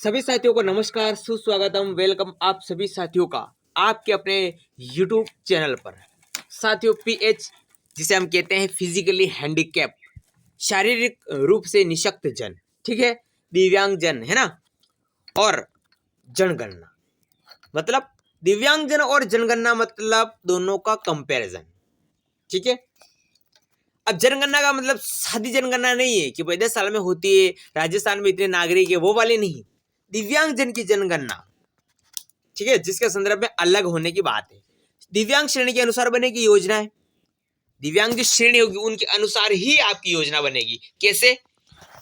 सभी साथियों को नमस्कार, सुस्वागतम, वेलकम आप सभी साथियों का आपके अपने YouTube चैनल पर। साथियों, पीएच जिसे हम कहते हैं फिजिकली हैंडीकैप, शारीरिक रूप से निशक्त जन, ठीक है, दिव्यांग जन, है ना। और जनगणना मतलब दिव्यांग जन और जनगणना मतलब दोनों का कंपैरिजन, ठीक है। अब जनगणना का मतलब सादी जनगणना नहीं है कि भाई 10 साल में होती है, राजस्थान में इतने नागरिक है, वो वाली नहीं। दिव्यांग जन की जनगणना, ठीक है, जिसके संदर्भ में अलग होने की बात है। दिव्यांग श्रेणी के अनुसार बनेगी योजना है। दिव्यांग जो श्रेणी होगी उनके अनुसार ही आपकी योजना बनेगी। कैसे?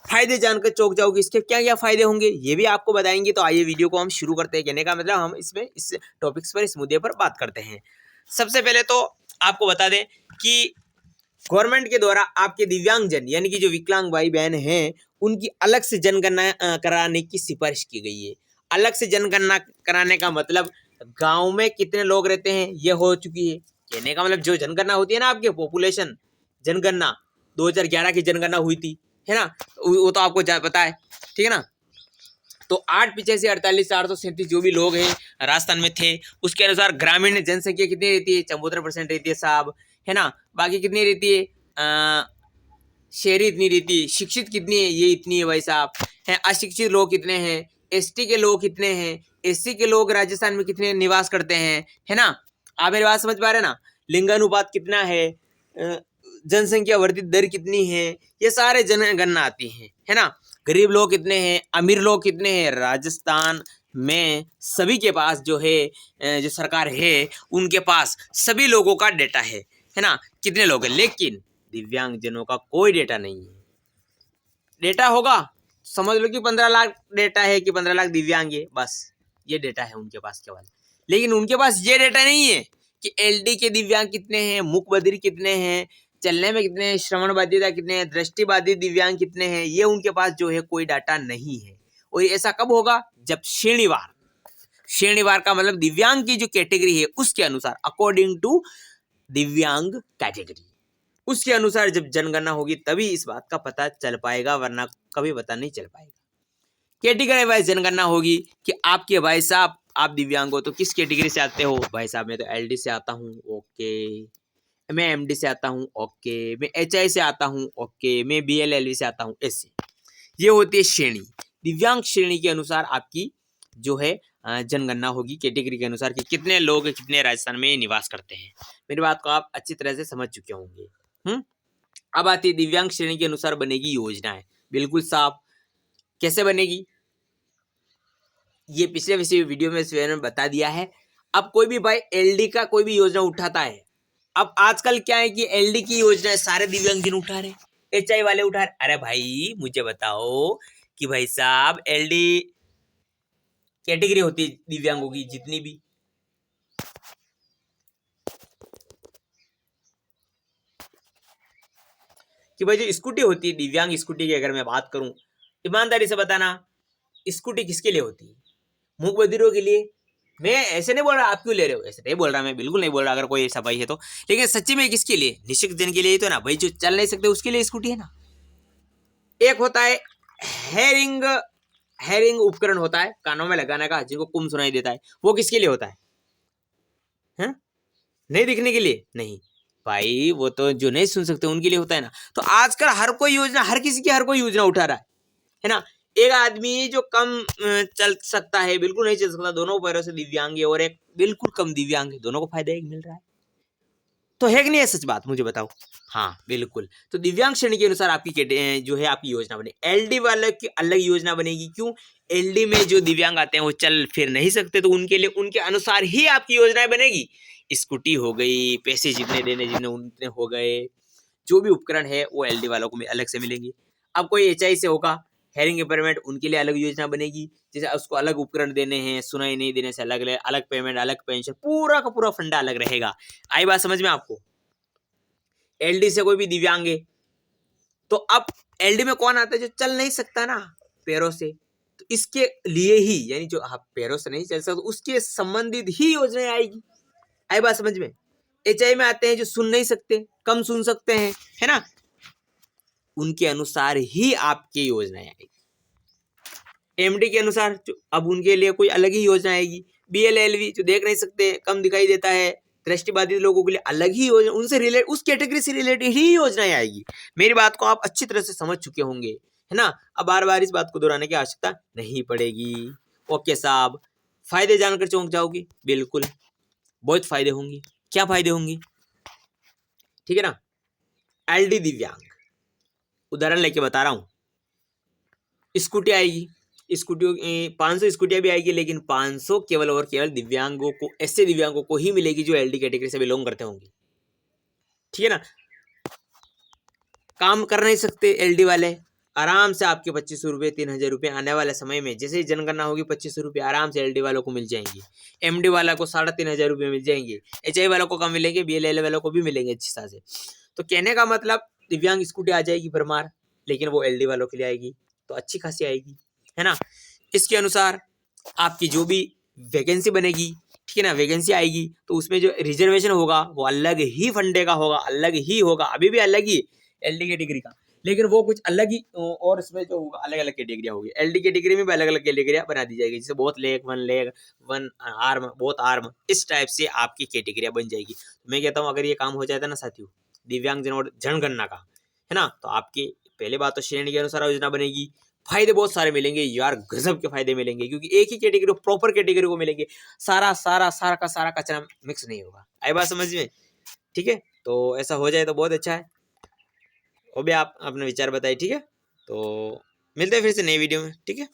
फायदे जानकर चौंक जाओगे। इसके क्या क्या फायदे होंगे ये भी आपको बताएंगे। तो आइए वीडियो को हम शुरू करते हैं। कहने का मतलब हम इसमें इस टॉपिक्स पर, इस मुद्दे पर बात करते हैं। सबसे पहले तो आपको बता दें कि गवर्नमेंट के द्वारा आपके दिव्यांगजन यानी कि जो विकलांग भाई बहन हैं उनकी अलग से जनगणना कराने की सिफारिश की गई है। अलग से जनगणना कराने का मतलब गांव में कितने लोग रहते हैं ये हो चुकी है। कहने का मतलब जो जनगणना होती है ना, आपके पॉपुलेशन जनगणना 2011 की जनगणना हुई थी, है ना, वो तो आपको पता है, ठीक है ना। तो 88548 जो भी लोग हैं राजस्थान में थे, उसके अनुसार ग्रामीण जनसंख्या कितनी रहती है? 74% रहती है साहब, है ना। बाकी कितनी रहती है? शहरी इतनी रहती है। शिक्षित कितनी है? ये इतनी है भाई साहब, है। अशिक्षित लोग कितने हैं? एसटी के लोग कितने हैं? एससी के लोग राजस्थान में कितने निवास करते हैं, है ना। आप मेरी बात समझ पा रहे हैं ना। लिंगानुपात कितना है? जनसंख्या वर्धित दर कितनी है? ये सारे जनगणना आती है ना। गरीब लोग कितने हैं? अमीर लोग कितने हैं? राजस्थान में सभी के पास जो है, जो सरकार है उनके पास सभी लोगों का डेटा है ना, कितने लोग हैं। लेकिन दिव्यांगजनों का कोई डेटा नहीं है। डेटा होगा, समझ लो कि 15 लाख डेटा है कि 15 लाख दिव्यांग है, बस ये डेटा है उनके पास केवल। लेकिन उनके पास ये डेटा नहीं है कि एलडी के दिव्यांग कितने हैं, मूक बधिर कितने हैं, चलने में कितने हैं, श्रवण बाधिता कितने हैं, दृष्टि बाधित दिव्यांग कितने हैं, ये उनके पास जो है कोई डाटा नहीं है। और ऐसा कब होगा? जब श्रेणीवार का मतलब दिव्यांग की जो कैटेगरी है उसके अनुसार, अकॉर्डिंग टू दिव्यांग कैटेगरी, उसके अनुसार जब जनगणना होगी तभी इस बात का पता चल पाएगा, वरना कभी पता नहीं चल पाएगा। कैटेगरी वाइज जनगणना होगी कि आपके भाई साहब आप दिव्यांग हो तो किस कैटेगरी से आते हो? भाई साहब मैं तो एलडी से आता हूँ, ओके। मैं एमडी से आता हूँ, ओके। मैं एचआई से आता हूँ, ओके। मैं बीएलएलवी से आता हूँ, ऐसे। ये होती है श्रेणी। दिव्यांग श्रेणी के अनुसार आपकी जो है जनगणना होगी, कैटेगरी के अनुसार कि कितने लोग कितने राजस्थान में निवास करते हैं। मेरी बात को आप अच्छी तरह से समझ चुके होंगे। अब आती है दिव्यांग श्रेणी के अनुसार बनेगी योजनाएं। बिल्कुल साफ। कैसे बनेगी ये पिछले वीडियो में मैंने बता दिया है। अब कोई भी भाई एलडी का कोई भी योजना उठाता है, अब आजकल क्या है कि एलडी की योजना सारे दिव्यांगजन उठा रहे, एचआई वाले उठा रहे। अरे भाई मुझे बताओ कि भाई साहब एलडी कैटेगरी होती है दिव्यांगों की जितनी भी, कि भाई जो स्कूटी होती है दिव्यांग स्कूटी की, अगर मैं बात करूं ईमानदारी से बताना, स्कूटी किसके लिए होती है? मूक बधिरों के लिए। मैं ऐसे नहीं बोल रहा, आप क्यों ले रहे हो, ऐसे नहीं बोल रहा, मैं बिल्कुल नहीं बोल रहा अगर कोई ऐसा भाई है तो। लेकिन सच्ची में किसके लिए? निश्चित जन के लिए ही तो ना भाई, जो चल नहीं सकते उसके लिए स्कूटी है ना। एक होता है हेयरिंग, हेयरिंग उपकरण होता है कानों में लगाने का, जिनको कुम सुनाई देता है, वो किसके लिए होता है? नहीं दिखने के लिए नहीं भाई, वो तो जो नहीं सुन सकते उनके लिए होता है ना। तो आजकल हर कोई योजना, हर किसी की हर कोई योजना उठा रहा है ना। एक आदमी जो कम चल सकता है, बिल्कुल नहीं चल सकता, दोनों पैरों से दिव्यांग है, और एक बिल्कुल कम दिव्यांग है, दोनों को फायदा एक मिल रहा है। तो है कि नहीं है सच बात, मुझे बताओ। हाँ बिल्कुल। तो दिव्यांग श्रेणी के अनुसार आपकी जो है आपकी योजना बने। एलडी वाले की अलग योजना बनेगी। क्यों? एलडी में जो दिव्यांग आते हैं वो चल फिर नहीं सकते, तो उनके लिए उनके अनुसार ही आपकी योजनाएं बनेगी। स्कूटी हो गई, पैसे जितने देने जितने उतने हो गए, जो भी उपकरण है वो एलडी वालों को अलग से मिलेंगे। अब कोई एचआई से होगा, हेयरिंग इम्पेयरमेंट, उनके लिए अलग योजना बनेगी। जैसे उसको अलग उपकरण देने हैं, सुनाई नहीं देने से अलग अलग पेमेंट, अलग पेंशन, पूरा का पूरा फंडा अलग रहेगा। आई बात समझ में आपको? एलडी से कोई भी दिव्यांग है तो अब एलडी में कौन आता है? जो चल नहीं सकता ना पैरों से, तो इसके लिए ही, यानी जो आप पैरों से नहीं चल सकते उसके संबंधित ही योजनाएं आएगी। आई बात समझ में? एचआई में आते हैं जो सुन नहीं सकते, कम सुन सकते हैं, है ना, उनके अनुसार ही आपकी योजनाएं आएगी। एमडी के अनुसार अब उनके लिए कोई अलग ही योजना आएगी। बीएलएलवी जो देख नहीं सकते, कम दिखाई देता है, दृष्टिबाधित लोगों के लिए अलग ही योजना, उनसे रिलेट उस कैटेगरी से रिलेटेड ही योजनाएं आएगी। मेरी बात को आप अच्छी तरह से समझ चुके होंगे, है ना। अब बार बार इस बात को दोहराने की आवश्यकता नहीं पड़ेगी। ओके साहब, फायदे जानकर चौंक जाओगी? बिल्कुल, बहुत फायदे होंगे। क्या फायदे होंगे, ठीक है ना। एलडी दिव्यांग, उदाहरण लेके बता रहा हूं, स्कूटी आएगी, स्कूटी 500 स्कूटियां भी आएगी, लेकिन 500 केवल और केवल दिव्यांगों को, ऐसे दिव्यांगों को ही मिलेगी जो एलडी कैटेगरी से बिलोंग करते होंगे, ठीक है ना। काम कर नहीं सकते एलडी वाले, आराम से आपके 2500 रुपये 3000 रुपये आने वाले समय में, जैसे ही जनगणना होगी 2500 रुपये आराम से एलडी वालों को मिल जाएंगे। एमडी वाला को 3500 रुपये मिल जाएंगे, एचआई वालों को कम मिलेंगे, बीएलएल वालों को भी मिलेंगे अच्छी तरह से। तो कहने का मतलब दिव्यांग स्कूटी आ जाएगी भरमार, लेकिन वो एलडी वालों के लिए आएगी तो अच्छी खासी आएगी, है ना। इसके अनुसार आपकी जो भी वैकेंसी बनेगी, ठीक है ना, वैकेंसी आएगी तो उसमें जो रिजर्वेशन होगा वो अलग ही फंडे का होगा, अलग ही होगा, अभी भी अलग ही एलडी कैटेगरी का, लेकिन वो कुछ अलग ही। और इसमें जो होगा अलग अलग कैटेगरिया होगी, एलडी कैटेगरी में भी अलग अलग कैटेगरिया बना दी जाएगी, जैसे बहुत लेग, वन आर्म, बहुत आर्म, इस टाइप से आपकी कैटेगरिया बन जाएगी। मैं कहता हूँ अगर ये काम हो जाता है ना साथियों, दिव्यांग जन और जनगणना का, है ना, तो आपकी पहले बात तो श्रेणी के अनुसार योजना बनेगी, फायदे बहुत सारे मिलेंगे यार, गजब के फायदे मिलेंगे, क्योंकि एक ही कैटेगरी, प्रॉपर कैटेगरी को मिलेंगे, सारा सारा सारा का सारा कचरा मिक्स नहीं होगा। आई बात समझ में, ठीक है। तो ऐसा हो जाए तो बहुत अच्छा है। वो भी आप अपने विचार बताइए, ठीक है। तो मिलते हैं फिर से नई वीडियो में, ठीक है।